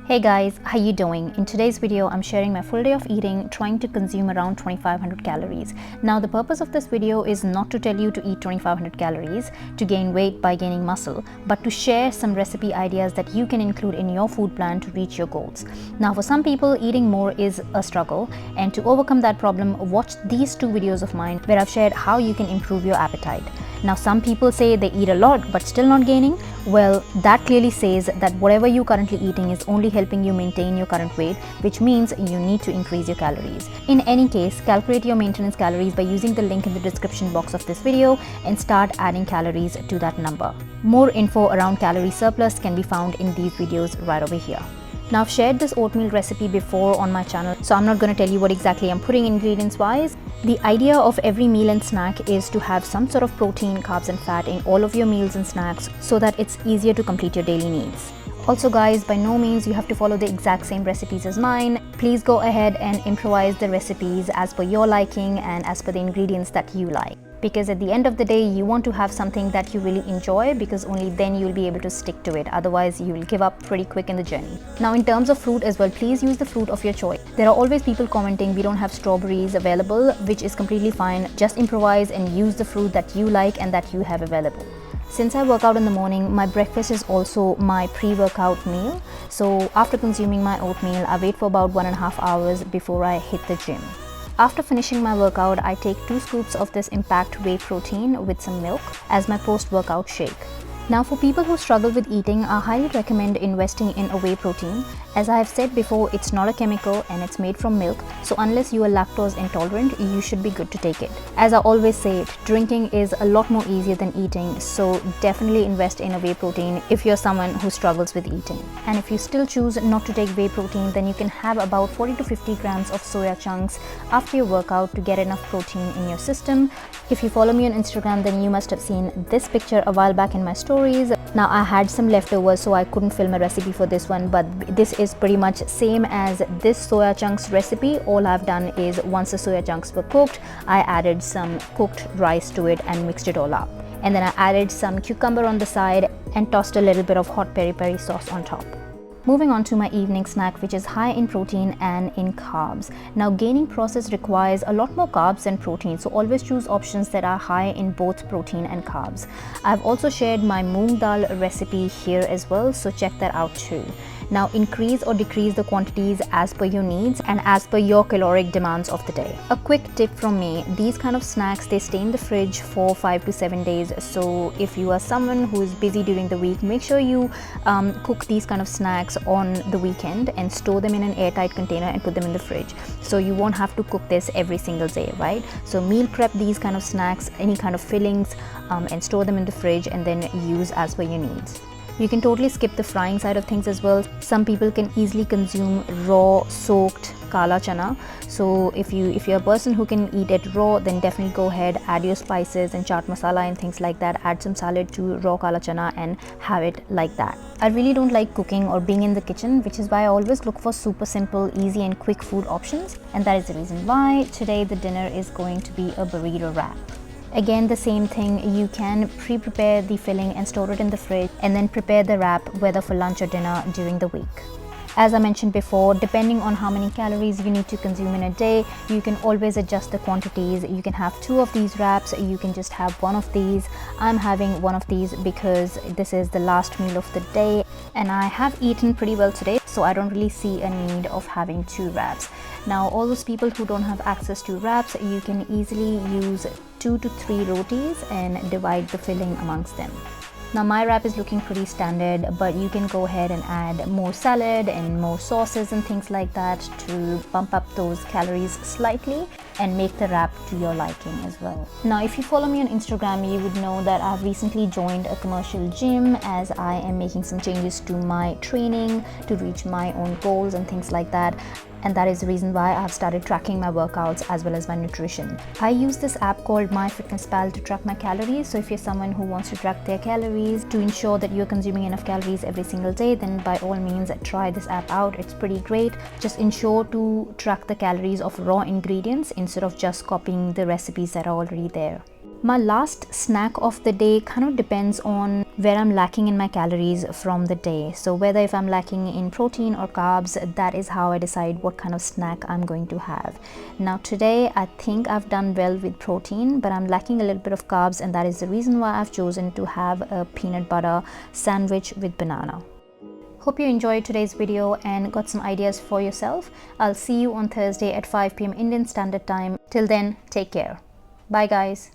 Hey guys, how you doing? In today's video, I'm sharing my full day of eating, trying to consume around 2500 calories. Now, the purpose of this video is not to tell you to eat 2500 calories to gain weight by gaining muscle, but to share some recipe ideas that you can include in your food plan to reach your goals. Now, for some people, eating more is a struggle, and to overcome that problem, watch these two videos of mine where I've shared how you can improve your appetite. Now, some people say they eat a lot but still not gaining. Well, that clearly says that whatever you're currently eating is only helping you maintain your current weight, which means you need to increase your calories. In any case, calculate your maintenance calories by using the link in the description box of this video and start adding calories to that number. More info around calorie surplus can be found in these videos right over here. Now, I've shared this oatmeal recipe before on my channel, so I'm not going to tell you what exactly I'm putting ingredients wise. The idea of every meal and snack is to have some sort of protein, carbs and fat in all of your meals and snacks so that it's easier to complete your daily needs. Also guys, by no means you have to follow the exact same recipes as mine. Please go ahead and improvise the recipes as per your liking and as per the ingredients that you like. Because at the end of the day, you want to have something that you really enjoy, because only then you'll be able to stick to it. Otherwise, you will give up pretty quick in the journey. Now, in terms of fruit as well, please use the fruit of your choice. There are always people commenting we don't have strawberries available, which is completely fine. Just improvise and use the fruit that you like and that you have available. Since I work out in the morning, my breakfast is also my pre-workout meal. So after consuming my oatmeal, I wait for about 1.5 hours before I hit the gym. After finishing my workout, I take 2 scoops of this Impact Whey protein with some milk as my post-workout shake. Now, for people who struggle with eating, I highly recommend investing in a whey protein. As I have said before, it's not a chemical and it's made from milk, so unless you are lactose intolerant, you should be good to take it. As I always say, drinking is a lot more easier than eating, so definitely invest in a whey protein if you're someone who struggles with eating. And if you still choose not to take whey protein, then you can have about 40 to 50 grams of soya chunks after your workout to get enough protein in your system. If you follow me on Instagram, then you must have seen this picture a while back in my stories. Now, I had some leftovers, so I couldn't film a recipe for this one, but this is pretty much same as this soya chunks recipe. All I've done is once the soya chunks were cooked, I added some cooked rice to it and mixed it all up. And then I added some cucumber on the side and tossed a little bit of hot peri peri sauce on top. Moving on to my evening snack, which is high in protein and in carbs. Now, gaining process requires a lot more carbs than protein, so always choose options that are high in both protein and carbs. I've also shared my moong dal recipe here as well, so check that out too. Now, increase or decrease the quantities as per your needs and as per your caloric demands of the day. A quick tip from me, these kind of snacks, they stay in the fridge for 5 to 7 days. So if you are someone who is busy during the week, make sure you cook these kind of snacks on the weekend and store them in an airtight container and put them in the fridge. So you won't have to cook this every single day, right? So meal prep these kind of snacks, any kind of fillings, and store them in the fridge and then use as per your needs. You can totally skip the frying side of things as well. Some people can easily consume raw soaked kala chana. So if you're a person who can eat it raw, then definitely go ahead, add your spices and chaat masala and things like that. Add some salad to raw kala chana and have it like that. I really don't like cooking or being in the kitchen, which is why I always look for super simple, easy and quick food options. And that is the reason why today the dinner is going to be a burrito wrap. Again, the same thing, you can pre-prepare the filling and store it in the fridge and then prepare the wrap whether for lunch or dinner during the week. As I mentioned before, depending on how many calories you need to consume in a day, you can always adjust the quantities. You can have 2 of these wraps, you can just have 1 of these. I'm having 1 of these because this is the last meal of the day and I have eaten pretty well today, so I don't really see a need of having 2 wraps. Now, all those people who don't have access to wraps, you can easily use 2 to 3 rotis and divide the filling amongst them. Now, my wrap is looking pretty standard, but you can go ahead and add more salad and more sauces and things like that to bump up those calories slightly and make the wrap to your liking as well. Now, if you follow me on Instagram, you would know that I've recently joined a commercial gym as I am making some changes to my training to reach my own goals and things like that. And that is the reason why I've started tracking my workouts as well as my nutrition. I use this app called MyFitnessPal to track my calories. So if you're someone who wants to track their calories to ensure that you're consuming enough calories every single day, then by all means try this app out. It's pretty great. Just ensure to track the calories of raw ingredients instead of just copying the recipes that are already there. My last snack of the day kind of depends on where I'm lacking in my calories from the day. So whether if I'm lacking in protein or carbs, that is how I decide what kind of snack I'm going to have. Now today I think I've done well with protein, but I'm lacking a little bit of carbs, and that is the reason why I've chosen to have a peanut butter sandwich with banana. Hope you enjoyed today's video and got some ideas for yourself. I'll see you on Thursday at 5 p.m. Indian Standard Time. Till then, take care. Bye guys.